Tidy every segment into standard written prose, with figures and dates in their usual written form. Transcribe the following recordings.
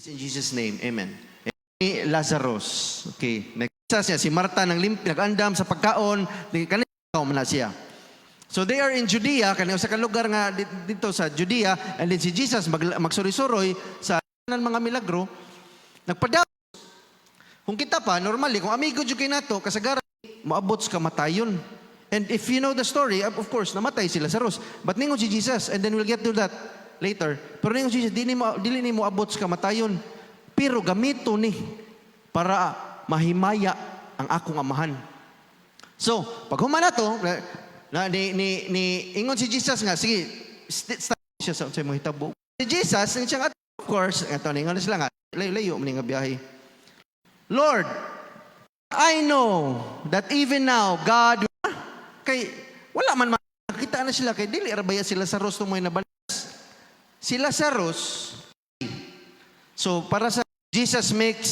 In Jesus' name, amen. Ni Lazarus, okay. Nagkasas niya, si Marta nag-andam sa pagkaon, kanina man na siya. So they are in Judea, kanina sa lugar nga dito sa Judea, and then si Jesus magsuri-suroy sa mga milagro, nagpadaw. Kung kita pa, normally, kung amigo dyan kayo nato, kasagaran, maabot sa kamatayon. And if you know the story, of course, namatay si Lazarus. But ningon si Jesus, and then we'll get to that later. Pero ningon si Jesus, dili ni mo abot sa kamatayon. Pero gamito ni para mahimaya ang akong amahan. So, pag humana to, ingon si Jesus nga, sige, start siya sa mga hitabo. Si Jesus, siya nga, of course, ito, ningon na sila nga, layo-layo, maning nga biyahe. Lord, I know that even now, God, kay, wala man makita na sila, kay dili arabaya si Lazarus tumoy na balas. Si Lazarus, so para sa Jesus makes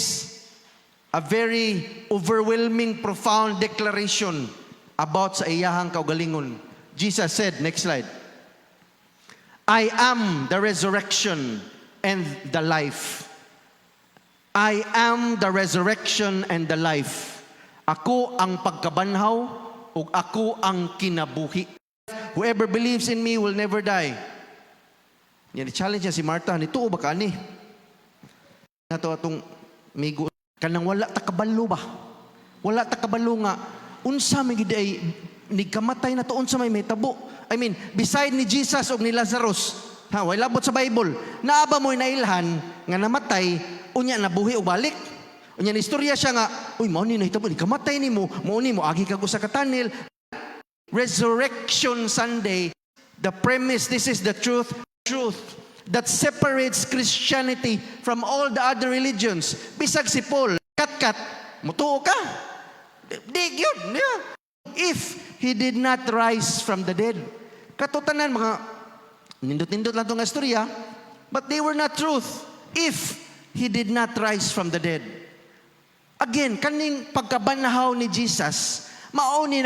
a very overwhelming, profound declaration about sa iyahang kaugalingon. Jesus said, next slide, I am the resurrection and the life. I am the resurrection and the life. Ako ang pagkabanhaw ug ako ang kinabuhi. Whoever believes in me will never die. Yan, challenge niya si Martha, nituo ba ka ni? Nato atong migo kanang wala ta kabalo ba? Wala ta kabalo nga unsa may gid ay nigkamatay na to unsa may tabo. I mean, beside ni Jesus ug ni Lazarus, ha, wala labot sa Bible. Naaba mo'y nailhan nga namatay unya nabuhi o balik. Unya ni istorya siya nga, uy, mao ni nahitabo ni kamatay nimo, mao ni mo agi kag usa ka tunnel. Resurrection Sunday, the premise, this is the truth that separates Christianity from all the other religions. Bisag si Paul, kat mutuo ka. Di yun. Yeah. If he did not rise from the dead. Katutanan mga nindot-nindot lang itong istorya, but they were not truth. If he did not rise from the dead. Again, kaning pagkabanahaw ni Jesus, mao ni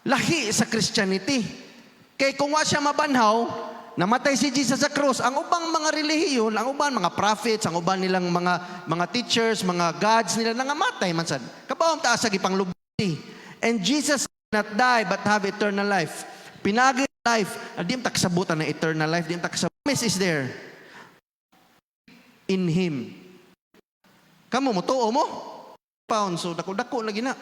lahi sa Christianity. Kay kung wa siya mabanhaw, namatay si Jesus sa cross, ang ubang mga relihiyon, ang ubang mga prophets, ang ubang nilang mga teachers, mga gods nila nangamatay man sad. Kabawang taas sa gipang lubti. And Jesus did not die but have eternal life. Pinagi life, di mo taksabutan ng eternal life, di mo taksabutan. Promise is there. In Him. Kamu mo, tuo mo? Pound, so dako-dako lagi na.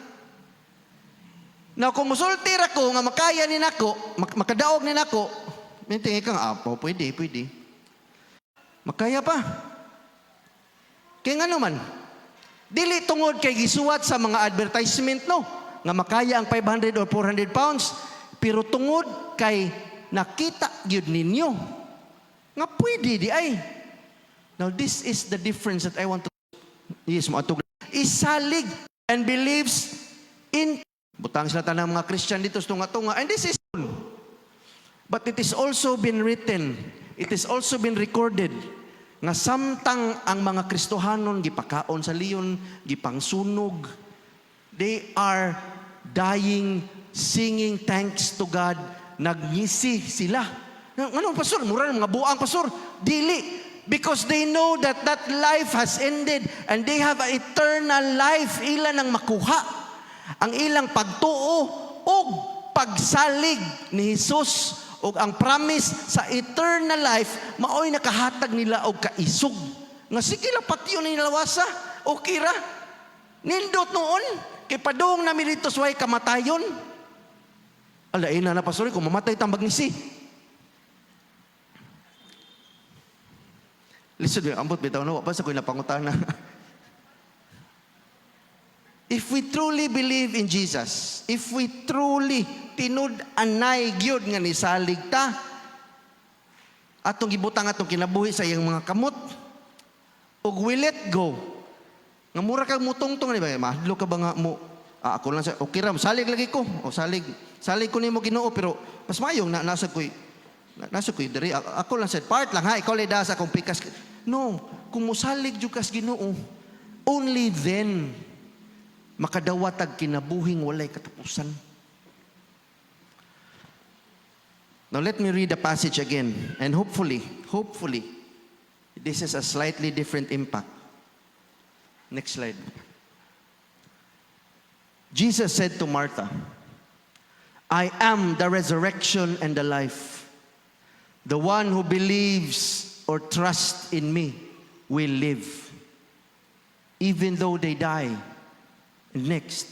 Now, kung musultir ako, nga makaya ni nako, makadaog ni nako, may tingin kang, pwede. Makaya pa. Kaya nga naman, dili tungod kay gisuwat sa mga advertisement, no? Nga makaya ang 500 or 400 pounds, pero tungod kay nakita gyud ninyo. Nga pwede di ay. Now, this is the difference that I want to isalig and believes in butang sila tanang mga Christian dito sa tunga-tunga, and this is but it is also been written, it is also been recorded nga samtang ang mga Kristohanon gipakaon sa liyon, gipangsunog, they are dying, singing thanks to God, nagngisi sila. Ano pastor, mura ng mga buang pastor, dili. Because they know that that life has ended and they have an eternal life. Ilan ang makuha. Ang ilang pagtuo o pagsalig ni Jesus o ang promise sa eternal life, maoy nakahatag nila og kaisog. Nga sige lang patyo ni lawasa o kira. Nindot noon, kay padung namin dito suway kamatayon. Alain na pastor, kung mamatay tambag ni si. Listen, ambot bitaw na pa sa ko'y napangutana. If we truly believe in Jesus, if we truly tinud anay gyud nga ni salig ta, atong gibutang atong kinabuhi sa iyang mga kamot, ug we let go. Nga mura kag mutungtong ni ba? Mahadlo ka ba nga mo? Ako lang sa okay ra, salig lagi ko. O salig ko nimo Ginoo, pero mas mayong nasa ko'y diri. Ako lang said, part lang ha, ikaw lay sa akong pikas. No, kung musalig jud kas Ginoo, only then makadawatag kinabuhing walay katapusan. Now let me read the passage again, and hopefully, this is a slightly different impact. Next slide. Jesus said to Martha, I am the resurrection and the life. The one who believes or trusts in me will live, even though they die. Next.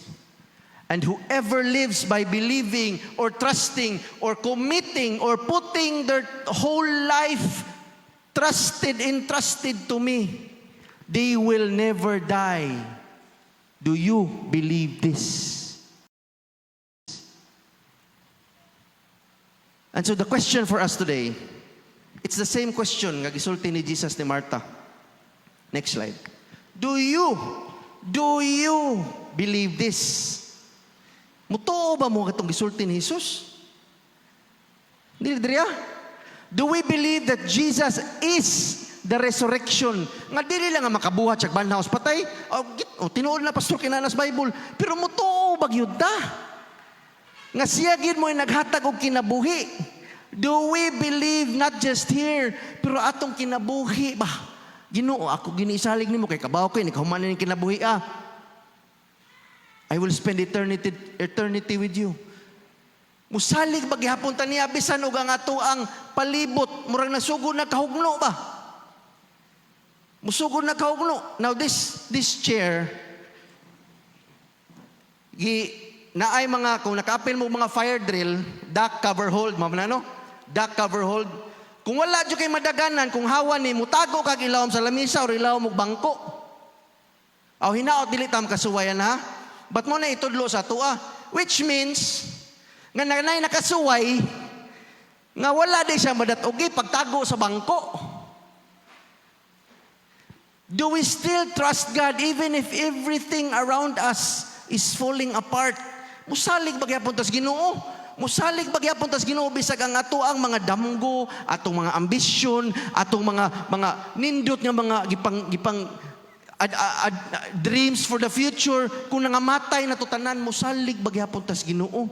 And whoever lives by believing or trusting or committing or putting their whole life entrusted to me, they will never die. Do you believe this? And so the question for us today, it's the same question nga gisulti ni Jesus ni Martha. Next slide. Do you believe this? Mutuo ba mo katong gisulti ni Jesus? Dili ah? Do we believe that Jesus is the resurrection? Nga dili lang nga makabuhat siya banhaw sa patay. Tinuod na pastor kinanas Bible. Pero mutuo ba gyud ta? Nga siya gid mo naghatag og kinabuhi. Do we believe not just here, pero atong kinabuhi ba? Ginoo, ako ginisalig nimo kay kabaw ko ni kahuman ni kinabuhi I will spend eternity with you. Musalig ba gihapon ta niya bisan og ang ato ang palibot murag nasugod na kahugno ba? Musugod na kahugno. Now this chair naay mga kung naka-apil mo mga fire drill, duck cover hold, mamana no? Duck cover hold. Kung wala jud kay madaganan, kung hawa ni mutago kag ilawom sa lamisa or ilawom og bangko. Aw hinaot dili tam kasuwayan ha. But mo na itudlo sa tua, which means nga nanay nakasuway nga wala di siya madatugi pagtago sa bangko. Do we still trust God even if everything around us is falling apart? Musalig bagyapon tas Ginoo. Musalig bagyapon tas Ginoo bisag ang ato ang mga damgo, atong mga ambisyon, atong mga nindot nga mga gipang dreams for the future, kung nangamatay na tutanan mo salig bagyapon tas Ginoo.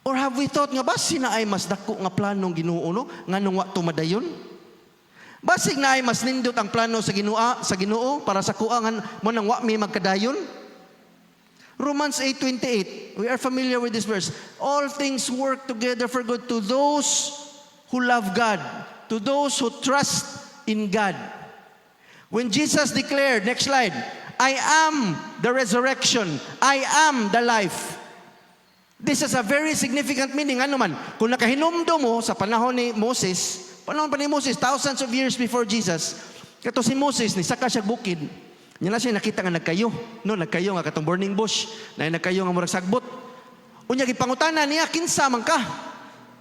Or have we thought nga basi na ay mas dako nga planong Ginoo no nganong wa tumadayon? Basig na ay mas nindot ang plano sa Ginoo para sa kuangan mo nang wa mi magkadayon. Romans 8:28. We are familiar with this verse. All things work together for good to those who love God, to those who trust in God. When Jesus declared, next slide, I am the resurrection, I am the life. This is a very significant meaning. Ano man, kung nakahinumdo mo sa panahon pa ni Moses, thousands of years before Jesus, kato si Moses, ni saka siya bukid. Niya na siya nakita nga nagkayo. No, nagkayo nga katong burning bush, na nagkayo nga murag sagbot. Unya gipangutana niya, kinsa man ka?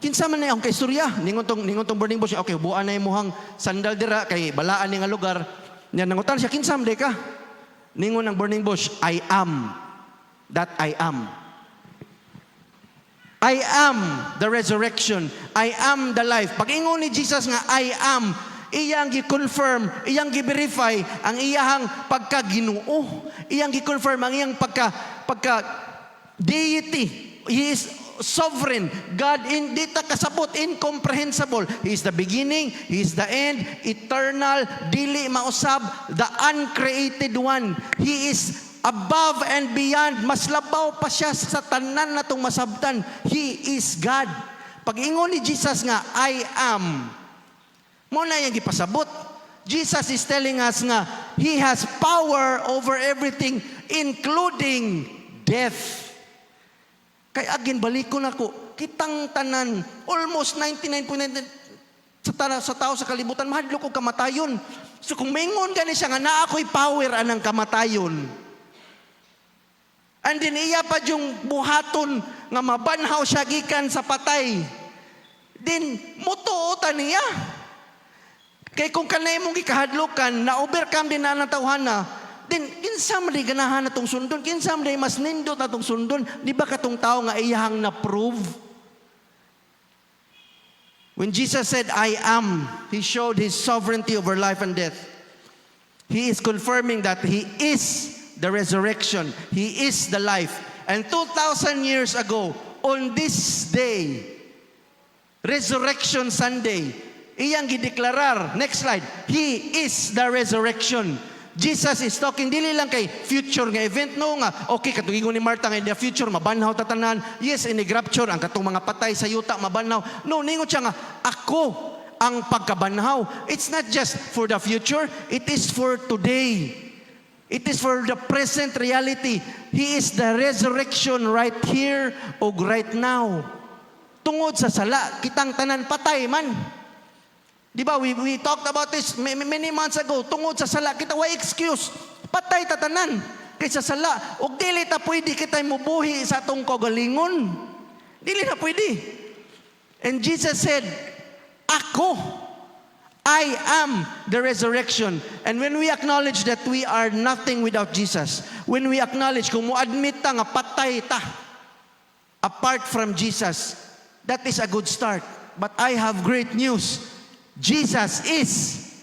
Kinsa man niya ang kaistorya? Ningon tong burning bush, okay, buan na imuhang sandal dira kay balaan ni nga lugar. Niya nangutan siya, kinsa man ka? Ningon ang burning bush, I am that I am. I am the resurrection. I am the life. Pag-ingon ni Jesus nga, I am, iyang gi-confirm, iyang gi-verify ang iyang pagka-Ginoo. Iyang gi-confirm ang iyang pagka-deity. He is sovereign. God, hindi ta kasabot, incomprehensible. He is the beginning, He is the end, eternal, dili mausab, the uncreated one. He is above and beyond. Mas labaw pa siya sa tanan natong masabtan. He is God. Pag-ingon ni Jesus nga, I am, mo na yung gipasabot. Jesus is telling us nga, He has power over everything, including death. Kaya agin, balik ko na ko, kitang tanan, almost 99.9% sa tao sa kalibutan, mahadlo ko kamatayon. So kung maingon gani siya nga, na ako'y power anang kamatayon. And then iya pa yung buhaton nga mabanhaw siya gikan sa patay. Then, mutuotan niya. Kaya kung kanay mong ikahadlukan, na-overcome din na ng tawhana, then, kinsa man di ganahan na itong sundon, kinsa man di mas nindot na itong sundon, di ba katong tao nga iyahang na-prove? When Jesus said, I am, He showed His sovereignty over life and death. He is confirming that He is the resurrection. He is the life. And 2,000 years ago, on this day, Resurrection Sunday, iyang gideklarar. Next slide. He is the resurrection. Jesus is talking dili lang kay future nga event no nga okay katugingon ni Martha nga in the future mabanhaw tatanan. Yes, in the rapture ang katong mga patay sa yuta mabanhaw. No, ningon siya nga ako ang pagkabanhaw. It's not just for the future, it is for today. It is for the present reality. He is the resurrection right here o right now. Tungod sa sala, kitang tanan patay man. Di ba, we talked about this many months ago. Tungod sa sala, kita way excuse. Patay tatanan. Kaysa sala, og dili ta pwede kita mubuhi sa atong kagalingon. Dili na pwede. And Jesus said, Ako, I am the resurrection. And when we acknowledge that we are nothing without Jesus, when we acknowledge, kung mo-admit ta nga patay ta, apart from Jesus, that is a good start. But I have great news. Jesus is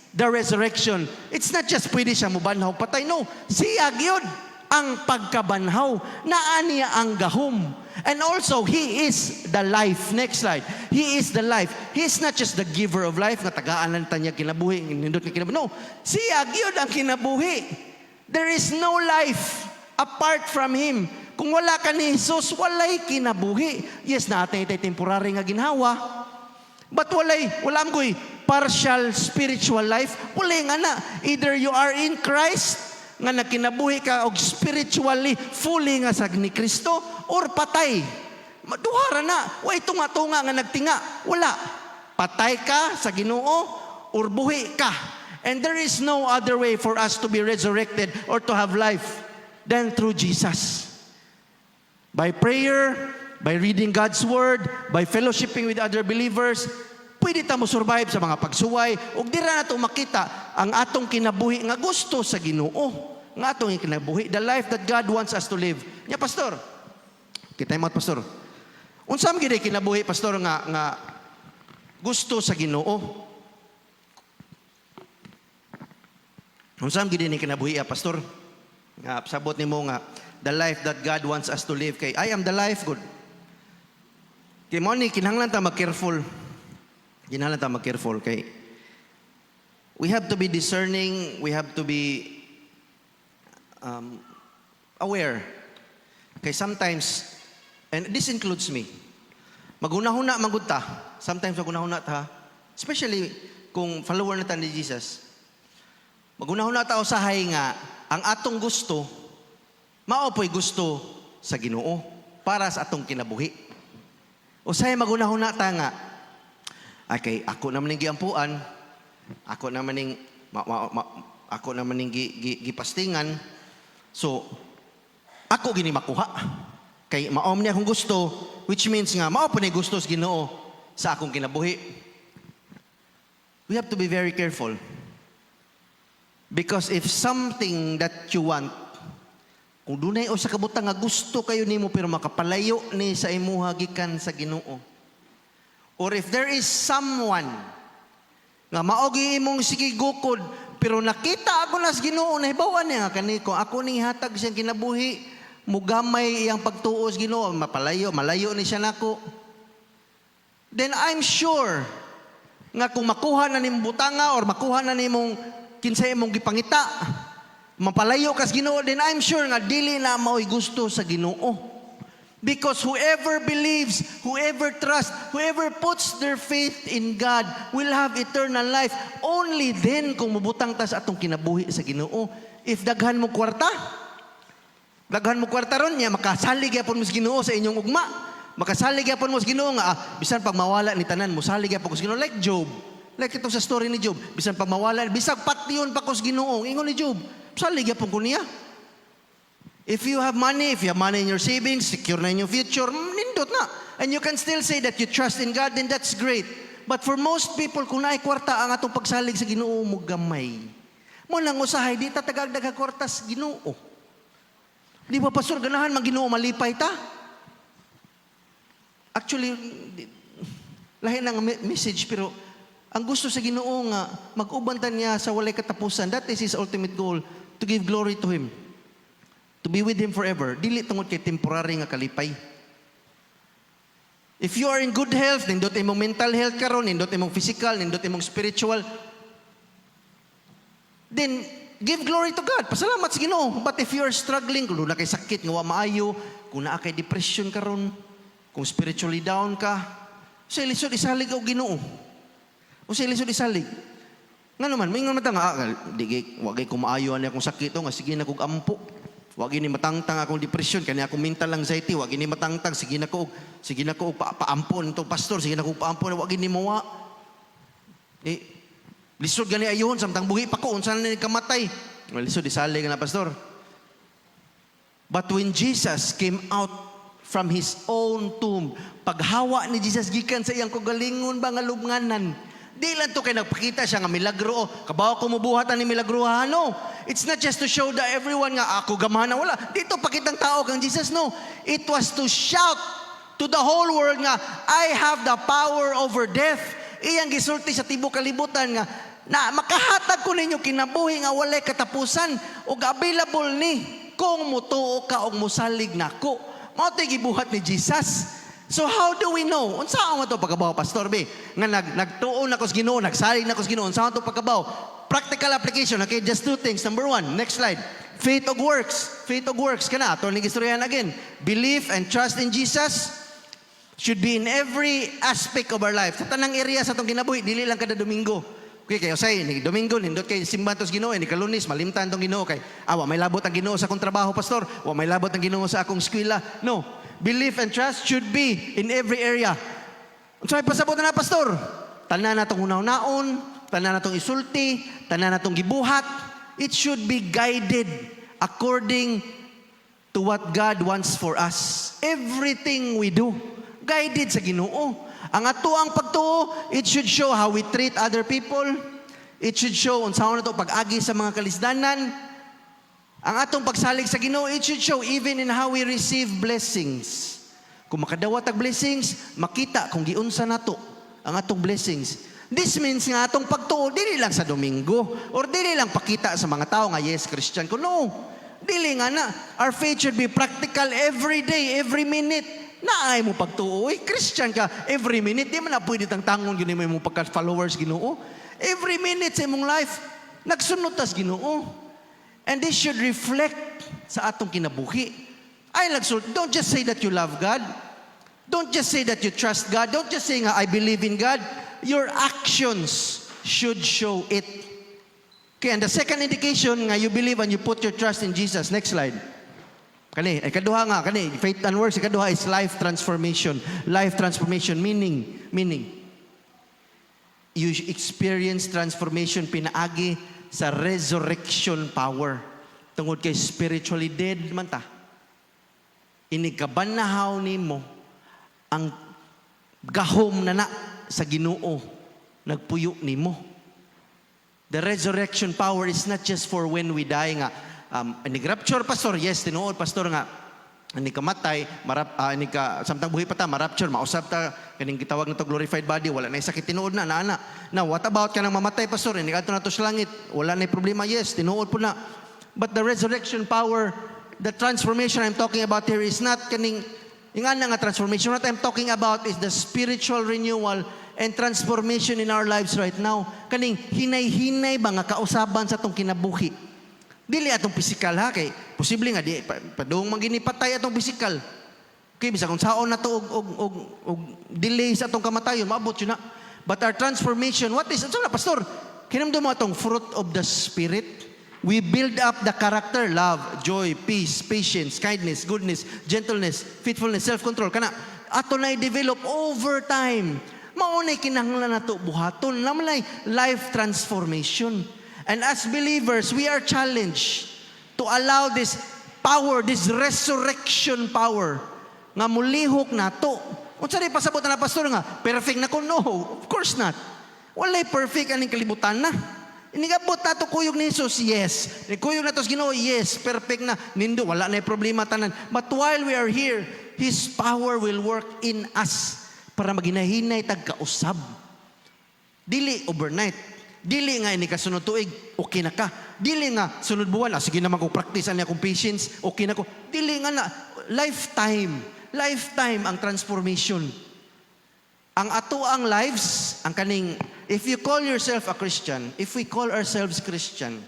the resurrection. It's not just pwede siya mubanhaw patay. No, siya gyud ang pagkabanhaw. Naa niya ang gahom. And also, He is the life. Next slide. He is the life. He is not just the giver of life, nga tagaan lang tanya kinabuhi, nindot nga kinabuhi. No, siya gyud ang kinabuhi. There is no life apart from Him. Kung wala ka ni Jesus, walay kinabuhi. Yes, natin itay temporary nga ginhawa. But wala ko'y partial spiritual life. Walay nga na. Either you are in Christ, nga nakinabuhi ka og spiritually fully nga sa ni Kristo, or patay. Maduhara na. Way tunga-tunga nga nagtinga. Wala. Patay ka sa Ginoo or buhi ka. And there is no other way for us to be resurrected or to have life than through Jesus. By prayer, by reading God's Word, by fellowshipping with other believers, pwede ta mo survive sa mga pagsuway ug dira nato makita ang atong kinabuhi nga gusto sa Ginoo, nga atong kinabuhi, the life that God wants us to live. Nya pastor, kita mo pastor. Unsa man gid kinabuhi pastor nga gusto sa Ginoo? Unsa man gid ni kinabuhi pastor? Nga sabot nimo nga the life that God wants us to live kay I am the life good. Kay mo ni kinahanglan ta mag-careful. Kinahanglan ta mag-careful kay we have to be discerning, we have to be aware. Kay sometimes, and this includes me, magunahuna magud ta. Sometimes magunahuna ta, especially kung follower na ta ni Jesus. Magunahuna ta usahay nga ang atong gusto mao po'y gusto sa Ginoo para sa atong kinabuhi. Usay magunahuna ta nga okay, ako naman ning giampuan, ako naman ning gipastingan, so ako gini makuha kay mao man akong gusto, which means nga mao pa ni gusto sa Ginoo sa akong kinabuhi. We have to be very careful because if something that you want, kung dunay o sa kabutang nga gusto kayo nimo pero makapalayo ni sa imuha gikan sa Ginoo. Or if there is someone nga maogi imong sige gukod pero nakita ako na sa Ginoo nahibawan niya kaniko ako ning hatag siyang kinabuhi mugamay iyang pagtuo sa Ginoo malayo ni siya nako. Then I'm sure nga kung makuha na nimong butanga or makuha na nimong kinsay imong gipangita, mapalayo kas Ginoo, then I'm sure nga dili na mao'y gusto sa Ginoo. Because whoever believes, whoever trusts, whoever puts their faith in God will have eternal life. Only then kung mabutang ta sa atong kinabuhi sa Ginoo. If daghan mo kwarta ron niya, makasalig yapon mo sa Ginoo sa inyong ugma. Makasalig yapon mo sa Ginoo nga, bisan pag mawala ni tanan, mosalig yapon ko sa Ginoo. Like Job. Like ito sa story ni Job. Bisan pag mawala, bisag patyon pa ko sa Ginoo. Ingon ni Job, salig yapon ko niya. If you have money in your savings, secure na in your future, nindot na. And you can still say that you trust in God, then that's great. But for most people, kung naay kwarta ang atong pagsalig sa Ginoo mo gamay. Mo lang usahay, di tatagag-daga kwarta sa Ginoo. Di ba, Pastor, ganahan mang Ginoo malipay ta? Actually, lahi ng message, pero ang gusto sa Ginoo nga, mag-ubantan niya sa walay katapusan. That is His ultimate goal, to give glory to Him. To be with Him forever. Dili tungod kay temporary nga kalipay. If you are in good health, nindot imong mental health karon, nindot imong physical, nindot imong spiritual, then give glory to God. Pasalamat sa Ginoo. But if you are struggling, kung na kay sakit nga wa maayo, kung naa kay depression karon, kung spiritually down ka, sa lisod isalig og Ginoo. O sa lisod isalig. Nga naman, may nga matang wagay ko maayo ani akong sakit o nga sige na kog ampo. Wag ini matangtang akong depression, kani akong mental anxiety, wag ini matangtang, sige na ko paampon to pastor, sige na ko paampon, wag ini mowa. Lisod gani ayon samtang buhi pa ko unsa na ni kamatay. Lisod isali na pastor. But when Jesus came out from his own tomb, paghawa ni Jesus gikan sa iyang kagalingon ba nga lubnganan, di lang to kay nagpakita siya nga milagro. Kabaw ko mubuhatan ni milagro ha? No. It's not just to show that everyone nga ako gamahan na wala. Dito pakitang tao kang Jesus. No. It was to shout to the whole world nga, I have the power over death. Iyang gisulti sa tibok kalibutan nga, na makahatag ko ninyo kinabuhi nga walay katapusan o available ni kung mutuo ka o musalig na ko. Mao tay gibuhat ni Jesus. So how do we know? Unsa mo to pagkabaw, Pastor B? Nga nagtuon na ko sa Ginoo, nagsalig na ko sa Ginoo. Unsa to pagkabaw? Practical application. Okay, just two things. Number one, next slide. Faith of works. Faith of works. Kana, ato ning istoryahan again. Belief and trust in Jesus should be in every aspect of our life. Sa tanang area sa atong kinabuhi, dili lang kada Domingo. Okay, kayo say, ni Domingo, nindot kay simbahan tos Ginoo, ni Kalunis, malimtan tong Ginoo kay, wa may labot ang Ginoo sa akong trabaho, Pastor. Wa may labot ang Ginoo sa akong eskwela. No. Belief and trust should be in every area. So, pasabot na Pastor. Tanan natong unaw-naon, tanan natong isulti, tanan natong gibuhat. It should be guided according to what God wants for us. Everything we do, guided sa Ginoo. Ang atuang pagtuo, it should show how we treat other people. It should show unsaon nato pag-agi sa mga kalisdanan. Ang atong pagsalig sa Ginoo, it should show even in how we receive blessings. Kung makadawat ang blessings, makita kung giunsa nato ang atong blessings. This means nga atong pagtuo, dili lang sa Domingo, or dili lang pakita sa mga tao nga, yes, Christian ko. No, dili nga na. Our faith should be practical every day, every minute. Naay mo pagtuo, Christian ka, every minute. Di man na pwede tang tangon yun mo yung pagka-followers Ginoo. Every minute sa imong life, nagsunod tas Ginoo. And this should reflect sa atong kinabuhi. Don't just say that you love God. Don't just say that you trust God. Don't just say nga, I believe in God. Your actions should show it. Okay, and the second indication nga you believe and you put your trust in Jesus. Next slide. Kaduha nga, faith and works, kaduha is life transformation. Life transformation, meaning, you experience transformation pinaagi sa resurrection power. Tungod kay spiritually dead man ta. Inigabanahaw nimo ang gahom na sa Ginoo nagpuyo nimo. The resurrection power is not just for when we die nga. Rapture, Pastor, yes, tinuod, Pastor nga. Ani kamatay, samtang buhi pa ta, marapture, mausap ta, kaning gitawag na to glorified body, wala na sakit tinuod na, ana. Now, what about kanang mamatay, Pastor? Hindi ka na to sa langit, wala na problema, yes, tinuod po na. But the resurrection power, the transformation I'm talking about here is not kaning, nga transformation. What I'm talking about is the spiritual renewal and transformation in our lives right now. Kaning hinay-hinay ba nga kausaban sa tong kinabuhi. Dili atong physical ha, kay posible nga di padung manginipatay atong physical. Okay, bisa kung saon na to og delay sa atong kamatayon, maabot yun na. But our transformation, what is, na Pastor, kinamdum mo atong fruit of the Spirit. We build up the character, love, joy, peace, patience, kindness, goodness, gentleness, faithfulness, self-control. Kana, ato na i-develop over time. Maunay kinahanglan na to buhaton. Lamlay life transformation. And as believers, we are challenged to allow this power, this resurrection power, nga mulihok na to. Unsa rin pasabot na Pastor nga, perfect na ko? No, of course not. Walay perfect aning kalibutan na. Inigabot na to kuyog ni Jesus, yes. Kuyog na to sa Ginoo, yes. Perfect na. Nindo, wala na problema tanan. But while we are here, His power will work in us para maginahinay tagkausab. Dili overnight. Dili nga ini kasunod tuig, okay na ka. Dili nga sunod buwan, sige naman kung practice ani akong patience, okay na ko. Dili nga na lifetime ang transformation. ang atuang lives, ang kaning, if you call yourself a Christian, if we call ourselves Christian,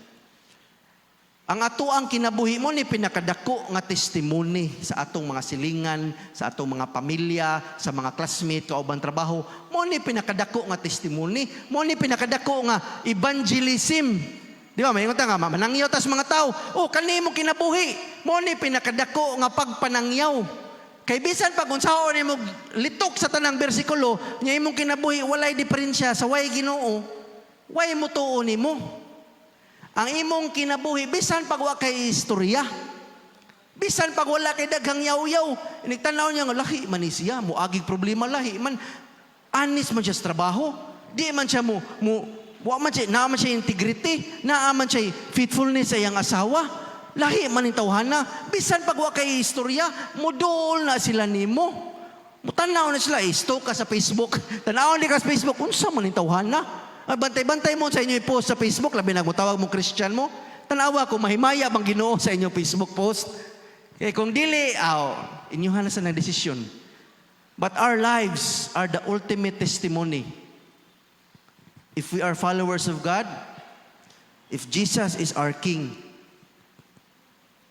ang atuang kinabuhi mo ni pinakadako nga testimony sa atong mga silingan, sa atong mga pamilya, sa mga classmate, kauban trabaho, mo ni pinakadako nga testimony, mo ni pinakadako nga evangelism. Di ba, may nga manangyaw tas mga tao, kanimo kinabuhi, mo ni pinakadako nga pagpanangyaw. Kay bisan pag unsaon nimo litok sa tanang bersikulo, nya imong kinabuhi walay diferensya sa way Ginoo, way mo tuon nimo. Ang imong kinabuhi bisan pag wa kay istorya, bisan pag wala kay daghang yaw-yaw, inigtanaw niya nga lahi man ni siya, mo agig problema lahi man, anis man siya sa trabaho, di man siya wa man siya, naa man siya integrity, naa man siya faithfulness sa iyang asawa, lahi man yung tawhana, bisan pag wa kay istorya, mudol na sila nimo. Mutanaw na sila, stalk ka sa Facebook, tanaw ni ka sa Facebook, unsa man yung tawhana? Bantay-bantay mo sa inyo i-post sa Facebook, labi na mo tawag mo Christian mo, tanawa ko, mahimaya bang Ginoo sa inyong Facebook post. Eh kung dili, inyuhan na sa nang-desisyon. But our lives are the ultimate testimony. If we are followers of God, if Jesus is our King,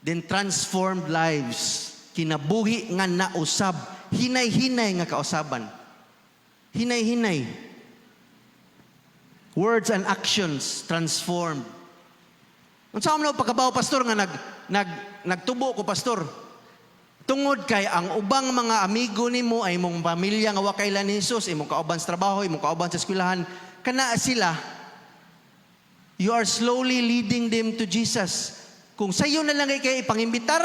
then transformed lives, kinabuhi nga nausab, hinay-hinay nga kausaban. Hinay-hinay. Words and actions transformed. Unsa man pagkabaw pastor nga nagtubo ko pastor. Tungod kay ang ubang mga amigo nimo ay imong pamilya nga wa kay ni Jesus, imong kauban sa trabaho, imong kauban sa eskwelahan, kana sila, you are slowly leading them to Jesus. Kung sayo na lang kay ipangimbitar,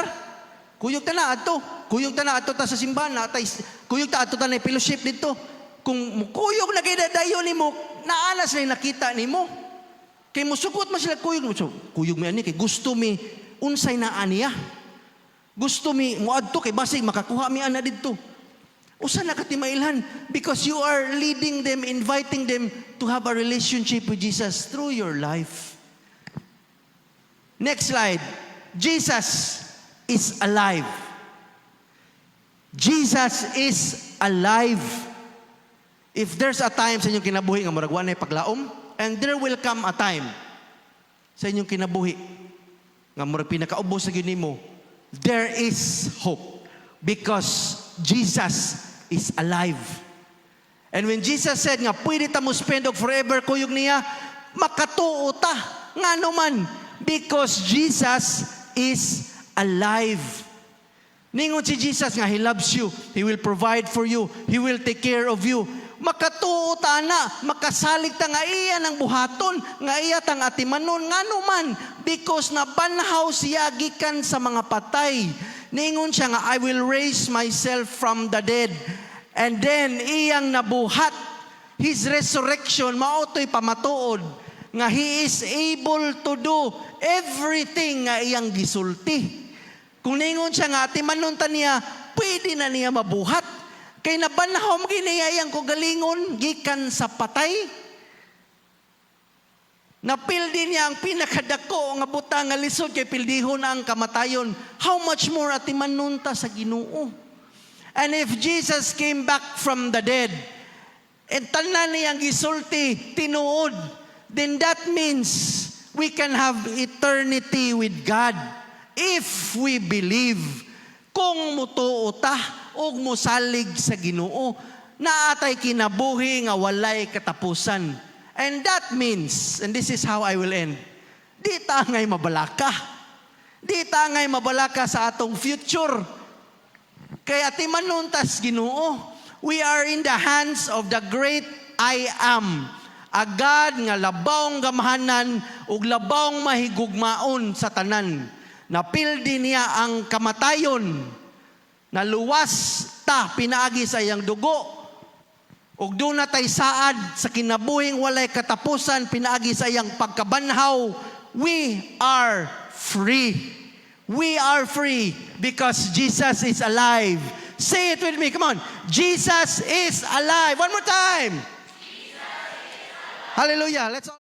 kuyog ta na adto ta sa simbahan, kuyog ta adto ta na fellowship dito. Kung kuyog na kay dadayon nimo, naanas na nakita nimo. Kay musugot man sila kuyog mi ani kay gusto mi unsay naa niya. Gusto mi moadto kay basig makakuha mi ana didto. Usa na katimailhan because you are leading them, inviting them to have a relationship with Jesus through your life. Next slide. Jesus is alive. Jesus is alive. If there's a time sa inyong kinabuhi nga murag wa nay paglaom, and there will come a time sa inyong kinabuhi nga murag pinakaubos sa gyud nimo, there is hope because Jesus is alive. And when Jesus said nga pwede ta mo spend og forever kuyog niya, makatuo ta ngano man because Jesus is alive. Ningon si Jesus nga He loves you, He will provide for you, He will take care of you. Makatuo ta na, makasalig ta nga iya ng buhaton, nga iya tang atimanon, ngano man, because nabanhaw siya gikan sa mga patay. Ningon siya nga, I will raise myself from the dead. And then, iyang nabuhat, His resurrection, maoto'y pamatuod, nga He is able to do everything nga iyang gisulti. Kung ningon siya nga, atimanon ta niya, pwede na niya mabuhat. Kay nabanhaw mo ginayayang ko galingon, gikan sa patay. Napildi niya ang pinakadako nga butang nga lisod kay pildihon ang kamatayon. How much more atimanon ta sa Ginoo? And if Jesus came back from the dead, and tanan niyang gisulti, tinuod, then that means we can have eternity with God if we believe. Kung mutuo ta og mosalig sa Ginoo, naatay kinabuhi nga walay katapusan. And that means, and this is how I will end, di ta ngay mabalaka. Di ta ngay mabalaka sa atong future. Kaya timanon tas Ginoo, we are in the hands of the great I am. A God nga labawng gamahanan ug labawng mahigugmaon sa tanan. Napildi niya ang kamatayon, naluwas ta pinaagi sa iyang dugo, ug doon na tay saad sa kinabuhing walay katapusan pinaagi sa iyang pagkabanhaw. We are free. We are free because Jesus is alive. Say it with me, come on. Jesus is alive. One more time. Jesus is alive. Hallelujah. Let's all